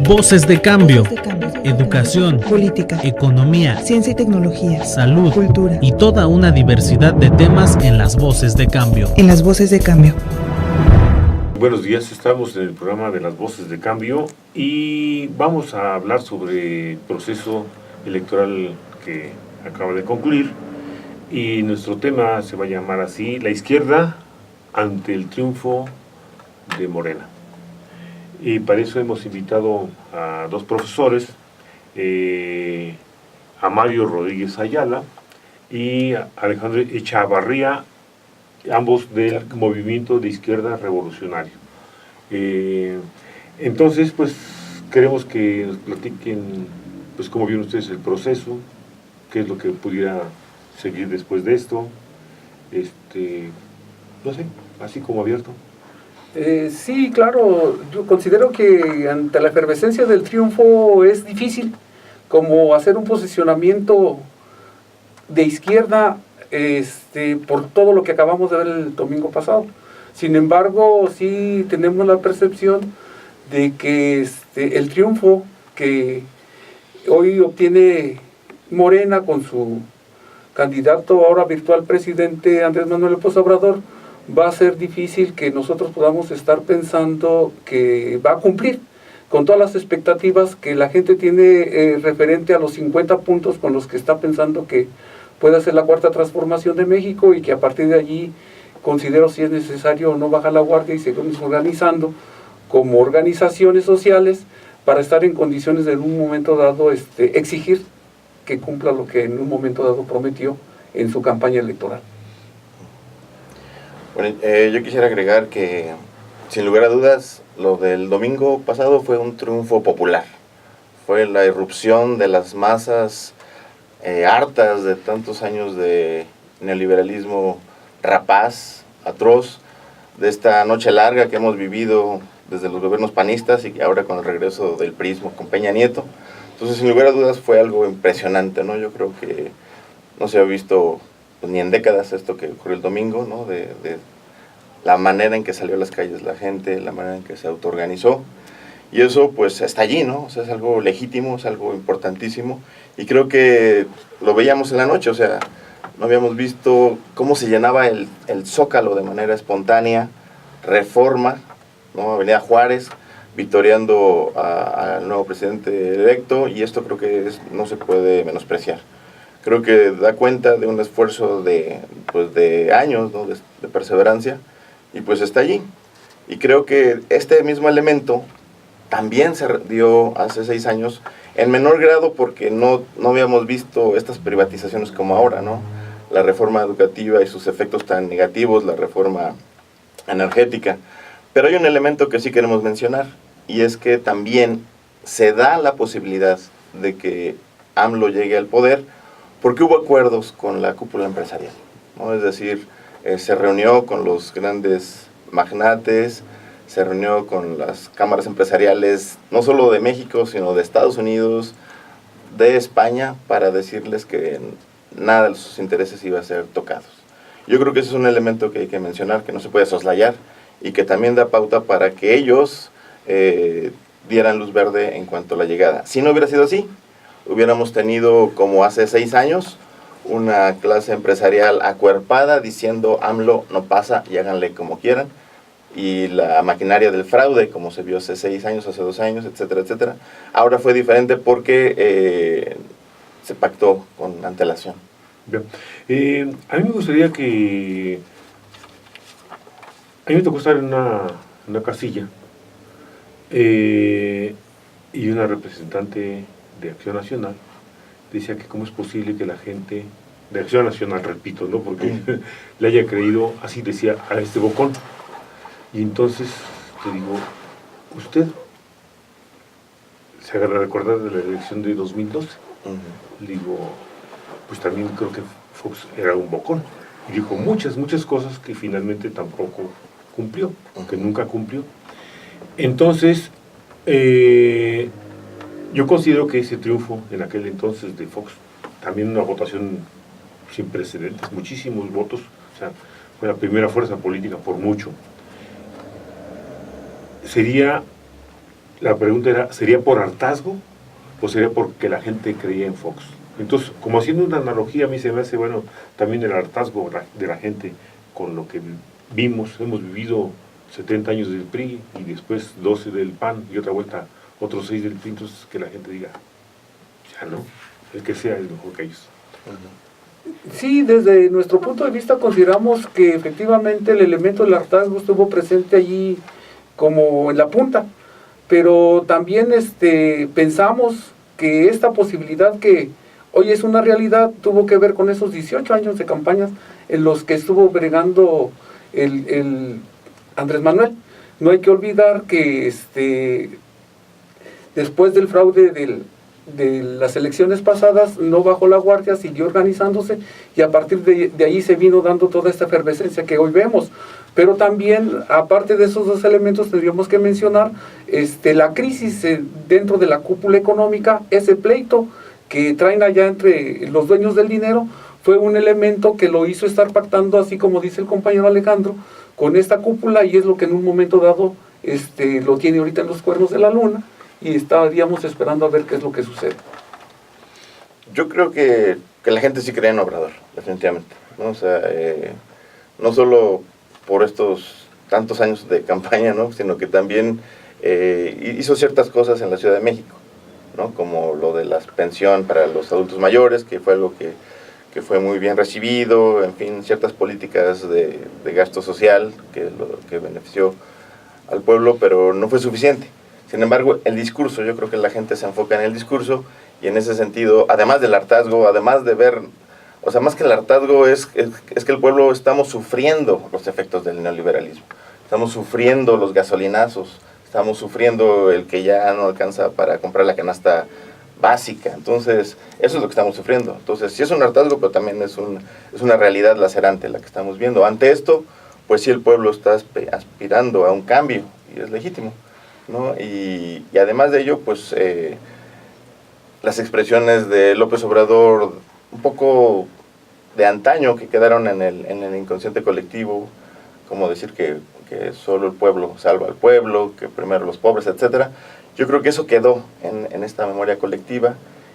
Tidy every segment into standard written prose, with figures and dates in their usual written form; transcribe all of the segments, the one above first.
Voces de cambio. Voces de cambio. Educación, política, economía, ciencia y tecnología, salud, cultura y toda una diversidad de temas en las Voces de Cambio. En las Voces de Cambio. Buenos días, estamos en el programa de las Voces de Cambio y vamos a hablar sobre el proceso electoral que acaba de concluir, y nuestro tema se va a llamar así: la izquierda ante el triunfo de Morena. Y para eso hemos invitado a dos profesores, a Mario Rodríguez Ayala y a Alejandro Echavarría, ambos del Movimiento de Izquierda Revolucionario. Entonces, pues, queremos que nos platiquen, pues, cómo vieron ustedes el proceso, qué es lo que pudiera seguir después de esto, no sé, así como abierto. Sí, claro, yo considero que ante la efervescencia del triunfo es difícil como hacer un posicionamiento de izquierda por todo lo que acabamos de ver el domingo pasado. Sin embargo, sí tenemos la percepción de que el triunfo que hoy obtiene Morena con su candidato ahora virtual presidente Andrés Manuel López Obrador, va a ser difícil que nosotros podamos estar pensando que va a cumplir con todas las expectativas que la gente tiene referente a los 50 puntos con los que está pensando que puede hacer la cuarta transformación de México, y que a partir de allí considero si es necesario no bajar la guardia y seguirnos organizando como organizaciones sociales para estar en condiciones de en un momento dado exigir que cumpla lo que en un momento dado prometió en su campaña electoral. Bueno, yo quisiera agregar que, sin lugar a dudas, lo del domingo pasado fue un triunfo popular. Fue la irrupción de las masas hartas de tantos años de neoliberalismo rapaz, atroz, de esta noche larga que hemos vivido desde los gobiernos panistas y que ahora con el regreso del prismo con Peña Nieto. Entonces, sin lugar a dudas, fue algo impresionante, ¿no? Yo creo que no se ha visto pues, ni en décadas esto que ocurrió el domingo, ¿no? De la manera en que salió a las calles la gente, la manera en que se autoorganizó, y eso pues está allí, ¿no? O sea, es algo legítimo, es algo importantísimo, y creo que lo veíamos en la noche, o sea, no habíamos visto cómo se llenaba el Zócalo de manera espontánea, Reforma, ¿no? Avenida Juárez, victoriando al nuevo presidente electo, y esto creo que no se puede menospreciar. Creo que da cuenta de un esfuerzo de años, ¿no? de perseverancia, y pues está allí. Y creo que este mismo elemento también se dio hace 6 años, en menor grado porque no habíamos visto estas privatizaciones como ahora, ¿no? La reforma educativa y sus efectos tan negativos, la reforma energética. Pero hay un elemento que sí queremos mencionar, y es que también se da la posibilidad de que AMLO llegue al poder porque hubo acuerdos con la cúpula empresarial, ¿no? Es decir, se reunió con los grandes magnates, se reunió con las cámaras empresariales, no solo de México, sino de Estados Unidos, de España, para decirles que nada de sus intereses iba a ser tocados. Yo creo que ese es un elemento que hay que mencionar, que no se puede soslayar, y que también da pauta para que ellos dieran luz verde en cuanto a la llegada. Si no hubiera sido así, hubiéramos tenido, como hace 6 años, una clase empresarial acuerpada diciendo AMLO no pasa y háganle como quieran, y la maquinaria del fraude, como se vio hace 6 años, hace 2 años, etcétera, etcétera. Ahora fue diferente porque se pactó con antelación. Bien. A mí me gustaría que... A mí me tocó estar en una casilla y una representante de Acción Nacional decía que cómo es posible que la gente de Acción Nacional, repito, ¿no? Porque le haya creído, así decía, a este bocón. Y entonces le digo, ¿usted se agarra a recordar de la elección de 2012? Le digo, pues también creo que Fox era un bocón. Y dijo muchas cosas que finalmente tampoco cumplió, que nunca cumplió. Entonces, yo considero que ese triunfo en aquel entonces de Fox, también una votación sin precedentes, muchísimos votos, o sea, fue la primera fuerza política por mucho, sería la pregunta era, ¿sería por hartazgo o sería porque la gente creía en Fox? Entonces, como haciendo una analogía, a mí se me hace, bueno, también el hartazgo de la gente con lo que hemos vivido 70 años del PRI y después 12 del PAN y otra vuelta, otros 6 del PRI, entonces que la gente diga, ya no, el que sea es mejor que ellos. Sí, desde nuestro punto de vista consideramos que efectivamente el elemento del hartazgo estuvo presente allí como en la punta, pero también pensamos que esta posibilidad que hoy es una realidad tuvo que ver con esos 18 años de campañas en los que estuvo bregando el Andrés Manuel. No hay que olvidar que después del fraude de las elecciones pasadas no bajó la guardia, siguió organizándose y a partir de ahí se vino dando toda esta efervescencia que hoy vemos. Pero también, aparte de esos dos elementos, tendríamos que mencionar la crisis dentro de la cúpula económica, ese pleito que traen allá entre los dueños del dinero, fue un elemento que lo hizo estar pactando, así como dice el compañero Alejandro, con esta cúpula, y es lo que en un momento dado lo tiene ahorita en los cuernos de la luna, y estaríamos esperando a ver qué es lo que sucede. Yo creo que la gente sí cree en Obrador, definitivamente, ¿no? O sea, no solo por estos tantos años de campaña, ¿no? Sino que también hizo ciertas cosas en la Ciudad de México, ¿no? Como lo de la pensión para los adultos mayores, que fue algo que fue muy bien recibido, en fin, ciertas políticas de gasto social que benefició al pueblo, pero no fue suficiente. Sin embargo, el discurso, yo creo que la gente se enfoca en el discurso, y en ese sentido, además del hartazgo, además de ver, o sea, más que el hartazgo es que el pueblo estamos sufriendo los efectos del neoliberalismo, estamos sufriendo los gasolinazos, estamos sufriendo el que ya no alcanza para comprar la canasta básica. Entonces, eso es lo que estamos sufriendo. Entonces, sí es un hartazgo, pero también es una realidad lacerante la que estamos viendo. Ante esto, pues sí, el pueblo está aspirando a un cambio, y es legítimo, ¿no? Y además de ello, pues las expresiones de López Obrador, un poco de antaño, que quedaron en el inconsciente colectivo, como decir que solo el pueblo salva al pueblo, que primero los pobres, etcétera. Yo creo que eso quedó en esta memoria colectiva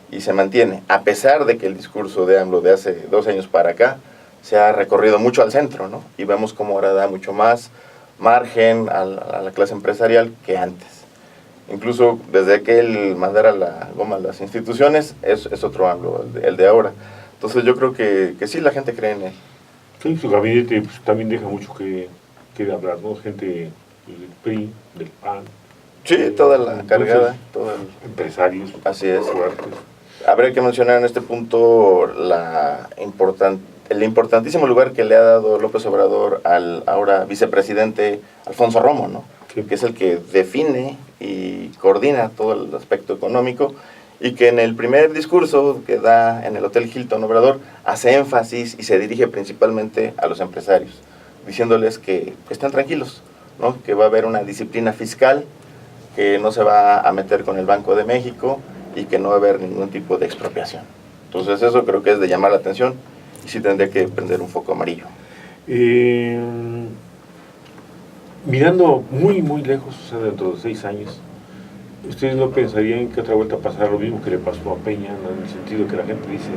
y se mantiene, a pesar de que el discurso de AMLO de hace 2 años para acá se ha recorrido mucho al centro, ¿no? Y vemos cómo ahora da mucho más margen a la clase empresarial que antes. Incluso desde que él mandara la goma a las instituciones, es otro AMLO, el de ahora. Entonces yo creo que sí, la gente cree en él. Sí, su gabinete pues, también deja mucho que hablar, ¿no? Gente del PRI, del PAN. Sí, toda la cargada, todo el... empresarios. Así es. Fuertes. Habría que mencionar en este punto el importantísimo lugar que le ha dado López Obrador al ahora vicepresidente Alfonso Romo, ¿no? Sí. Que es el que define y coordina todo el aspecto económico, y que en el primer discurso que da en el Hotel Hilton Obrador hace énfasis y se dirige principalmente a los empresarios, diciéndoles que estén tranquilos, ¿no? Que va a haber una disciplina fiscal, que no se va a meter con el Banco de México y que no va a haber ningún tipo de expropiación. Entonces eso creo que es de llamar la atención, y sí tendría que prender un foco amarillo. Mirando muy muy lejos, o sea, dentro de 6 años, ¿ustedes no pensarían que otra vuelta pasará lo mismo que le pasó a Peña, ¿no? En el sentido que la gente dice,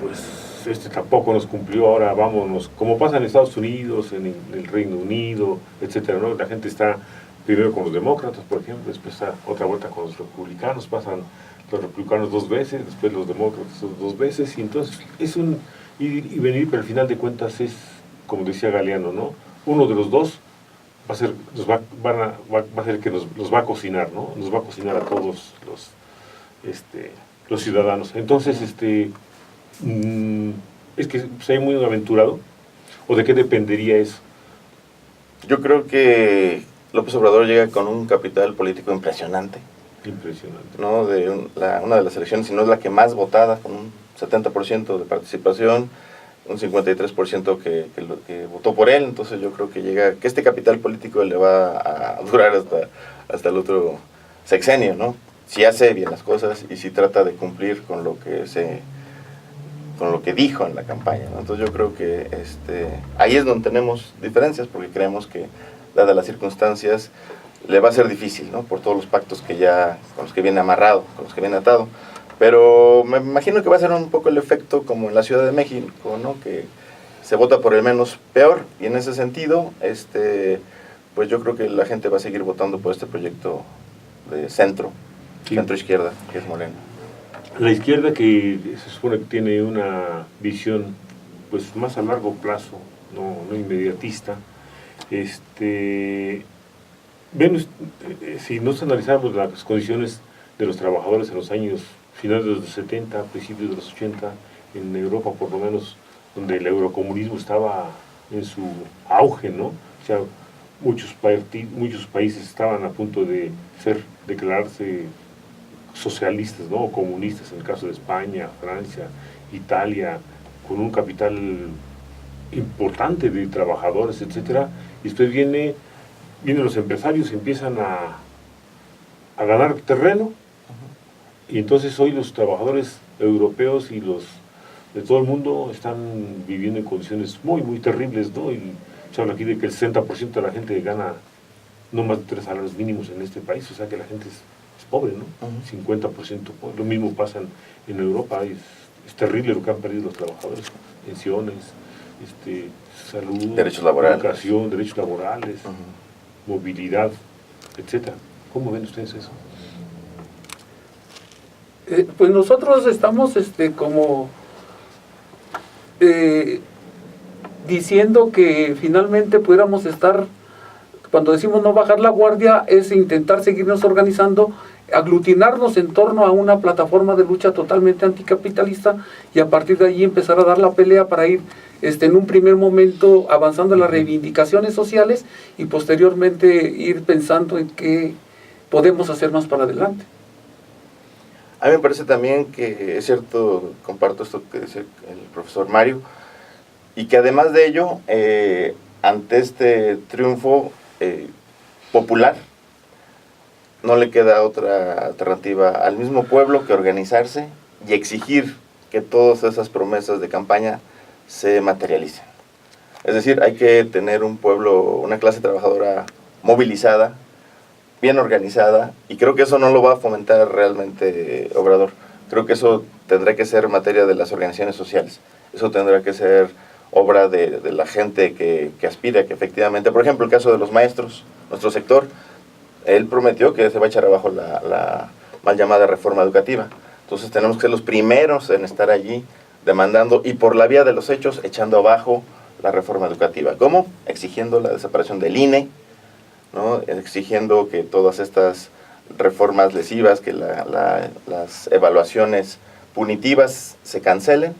pues tampoco nos cumplió, ahora vámonos, como pasa en Estados Unidos, en el Reino Unido, etcétera, ¿no? La gente está primero con los demócratas, por ejemplo, después está otra vuelta con los republicanos, pasan los republicanos 2 veces, después los demócratas 2 veces, y entonces es un ir y venir, pero al final de cuentas es, como decía Galeano, ¿no? Uno de los dos va a ser, va a ser que nos va a cocinar, ¿no? Nos va a cocinar a todos los ciudadanos. Entonces, es que se hay muy aventurado, ¿o de qué dependería eso? Yo creo que López Obrador llega con un capital político impresionante. Impresionante. ¿No? Una de las elecciones, si no es la que más votada, con un 70% de participación, un 53% que votó por él. Entonces yo creo que este capital político le va a durar hasta el otro sexenio, ¿no? Si hace bien las cosas y si trata de cumplir con lo que dijo en la campaña, ¿no? Entonces yo creo que ahí es donde tenemos diferencias, porque creemos que, dadas las circunstancias, le va a ser difícil, ¿no? Por todos los pactos con los que viene amarrado, con los que viene atado. Pero me imagino que va a ser un poco el efecto como en la Ciudad de México, ¿no? Que se vota por el menos peor, y en ese sentido, pues yo creo que la gente va a seguir votando por este proyecto de centro izquierda, que es Morena. La izquierda, que se supone que tiene una visión pues más a largo plazo, no inmediatista, si nos analizamos las condiciones de los trabajadores en los años finales de los 70, principios de los 80, en Europa por lo menos, donde el eurocomunismo estaba en su auge, ¿no? O sea, muchos países estaban a punto de declararse socialistas, ¿no? O comunistas, en el caso de España, Francia, Italia, con un capital importante de trabajadores, etcétera. Y después vienen los empresarios, empiezan a ganar terreno, y entonces hoy los trabajadores europeos y los de todo el mundo están viviendo en condiciones muy, muy terribles, ¿no? Y se habla aquí de que el 60% de la gente gana no más de 3 salarios mínimos en este país, o sea que la gente es pobre, ¿no? 50% pobre. Lo mismo pasa en Europa, es terrible lo que han perdido los trabajadores, pensiones, salud, derechos laborales, educación, derechos laborales, movilidad, etcétera. ¿Cómo ven ustedes eso? Pues nosotros estamos como diciendo que finalmente pudiéramos estar, cuando decimos no bajar la guardia, es intentar seguirnos organizando, aglutinarnos en torno a una plataforma de lucha totalmente anticapitalista, y a partir de ahí empezar a dar la pelea para ir en un primer momento avanzando en las reivindicaciones sociales, y posteriormente ir pensando en qué podemos hacer más para adelante. A mí me parece también que es cierto, comparto esto que dice el profesor Mario, y que además de ello, ante este triunfo popular, no le queda otra alternativa al mismo pueblo que organizarse y exigir que todas esas promesas de campaña se materialicen. Es decir, hay que tener un pueblo, una clase trabajadora movilizada, bien organizada, y creo que eso no lo va a fomentar realmente Obrador. Creo que eso tendrá que ser materia de las organizaciones sociales. Eso tendrá que ser obra de la gente que aspira, que efectivamente, por ejemplo, el caso de los maestros, nuestro sector, él prometió que se va a echar abajo la mal llamada reforma educativa. Entonces tenemos que ser los primeros en estar allí demandando, y por la vía de los hechos, echando abajo la reforma educativa. ¿Cómo? Exigiendo la desaparición del INE, ¿no? Exigiendo que todas estas reformas lesivas, que las evaluaciones punitivas se cancelen,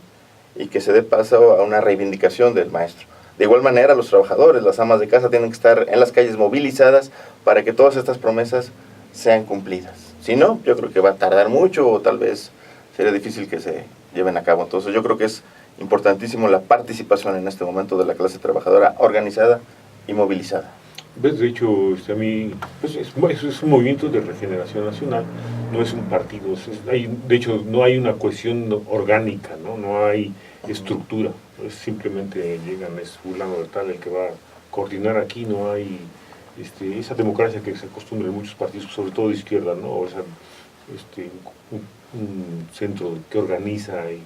y que se dé paso a una reivindicación del maestro. De igual manera, los trabajadores, las amas de casa, tienen que estar en las calles movilizadas para que todas estas promesas sean cumplidas. Si no, yo creo que va a tardar mucho, o tal vez sería difícil que se lleven a cabo. Entonces yo creo que es importantísimo la participación en este momento de la clase trabajadora organizada y movilizada. ¿Ves? De hecho, a mí, pues es un movimiento de regeneración nacional, no es un partido. De hecho, no hay una cohesión orgánica, no hay estructura. Simplemente llegan, es fulano de tal el que va a coordinar aquí, no hay esa democracia que se acostumbra en muchos partidos, sobre todo de izquierda, ¿no? O sea, un centro que organiza, y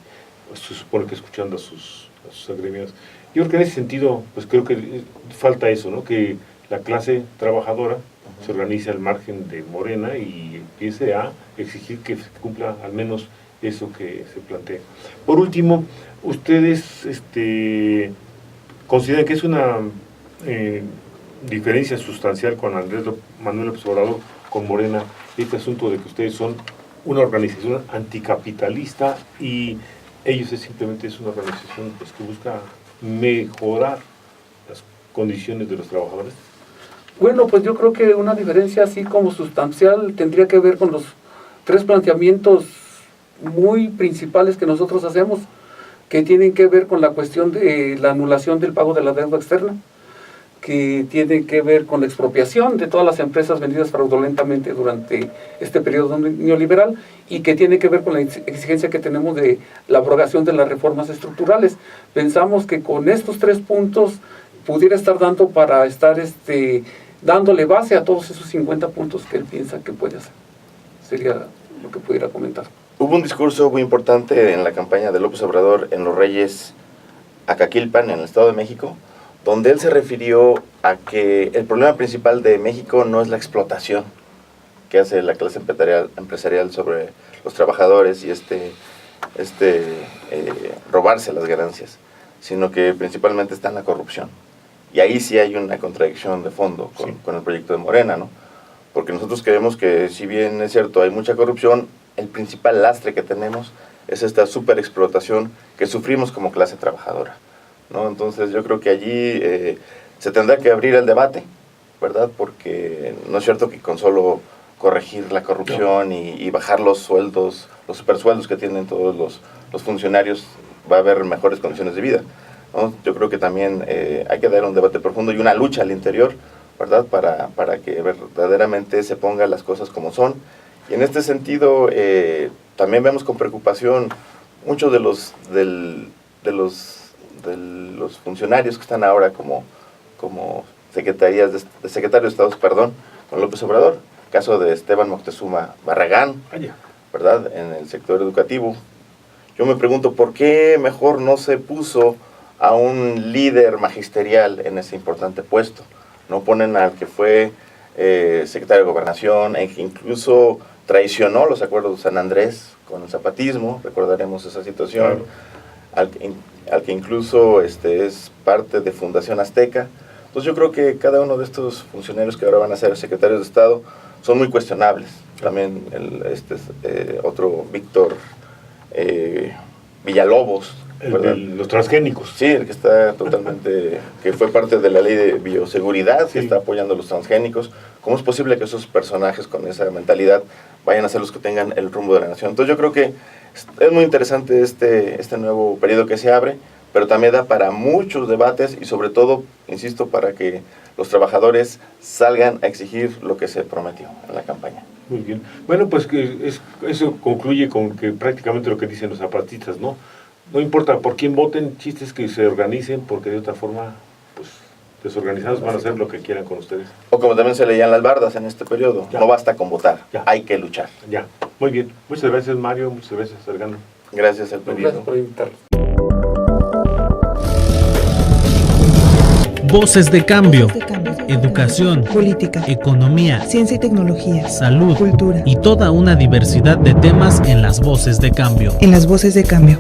se supone que escuchando a sus agremiados. Yo creo que en ese sentido, pues creo que falta eso, ¿no? Que la clase trabajadora se organice al margen de Morena y empiece a exigir que se cumpla al menos eso que se plantea. Por último, ¿ustedes consideran que es una diferencia sustancial con Andrés Manuel López Obrador, con Morena, este asunto de que ustedes son una organización anticapitalista y ellos simplemente es una organización pues, que busca mejorar las condiciones de los trabajadores? Bueno, pues yo creo que una diferencia así como sustancial tendría que ver con los 3 planteamientos muy principales que nosotros hacemos, que tienen que ver con la cuestión de la anulación del pago de la deuda externa, que tiene que ver con la expropiación de todas las empresas vendidas fraudulentamente durante este periodo neoliberal, y que tiene que ver con la exigencia que tenemos de la abrogación de las reformas estructurales. Pensamos que con estos 3 puntos pudiera estar dando para estar dándole base a todos esos 50 puntos que él piensa que puede hacer. Sería lo que pudiera comentar. Hubo un discurso muy importante en la campaña de López Obrador en Los Reyes, Acaquilpan, en el Estado de México, donde él se refirió a que el problema principal de México no es la explotación que hace la clase empresarial sobre los trabajadores y robarse las ganancias, sino que principalmente está en la corrupción. Y ahí sí hay una contradicción de fondo con el proyecto de Morena, ¿no? Porque nosotros creemos que, si bien es cierto, hay mucha corrupción, el principal lastre que tenemos es esta superexplotación que sufrimos como clase trabajadora, ¿no? Entonces yo creo que allí se tendrá que abrir el debate, ¿verdad? Porque no es cierto que con solo corregir la corrupción y bajar los sueldos, los supersueldos que tienen todos los funcionarios, va a haber mejores condiciones de vida, ¿no? Yo creo que también hay que dar un debate profundo y una lucha al interior, ¿verdad? Para que verdaderamente se pongan las cosas como son. Y en este sentido, también vemos con preocupación muchos de los funcionarios que están ahora como secretarios de Estado, con López Obrador. Caso de Esteban Moctezuma Barragán, ¿verdad? En el sector educativo. Yo me pregunto, ¿por qué mejor no se puso a un líder magisterial en ese importante puesto? No ponen al que fue secretario de Gobernación, e que incluso traicionó los acuerdos de San Andrés con el zapatismo, recordaremos esa situación, claro. al que incluso es parte de Fundación Azteca. Entonces yo creo que cada uno de estos funcionarios que ahora van a ser secretarios de Estado son muy cuestionables. También otro Víctor Villalobos, los transgénicos. Sí, el que está totalmente, que fue parte de la ley de bioseguridad, que está apoyando a los transgénicos. ¿Cómo es posible que esos personajes con esa mentalidad vayan a ser los que tengan el rumbo de la nación? Entonces yo creo que es muy interesante este nuevo periodo que se abre, pero también da para muchos debates y sobre todo, insisto, para que los trabajadores salgan a exigir lo que se prometió en la campaña. Muy bien. Bueno, pues eso concluye con que prácticamente lo que dicen los zapatistas, ¿no? No importa por quién voten, chistes que se organicen, porque de otra forma, pues, desorganizados van a hacer lo que quieran con ustedes. O como también se leían las bardas en este periodo, no basta con votar, hay que luchar. Ya, muy bien. Muchas gracias, Mario, muchas gracias, Sergando. Gracias al pedido. Gracias por invitarnos. Voces de cambio, educación, política, economía, ciencia y tecnología, salud, cultura y toda una diversidad de temas en las Voces de Cambio. En las Voces de Cambio.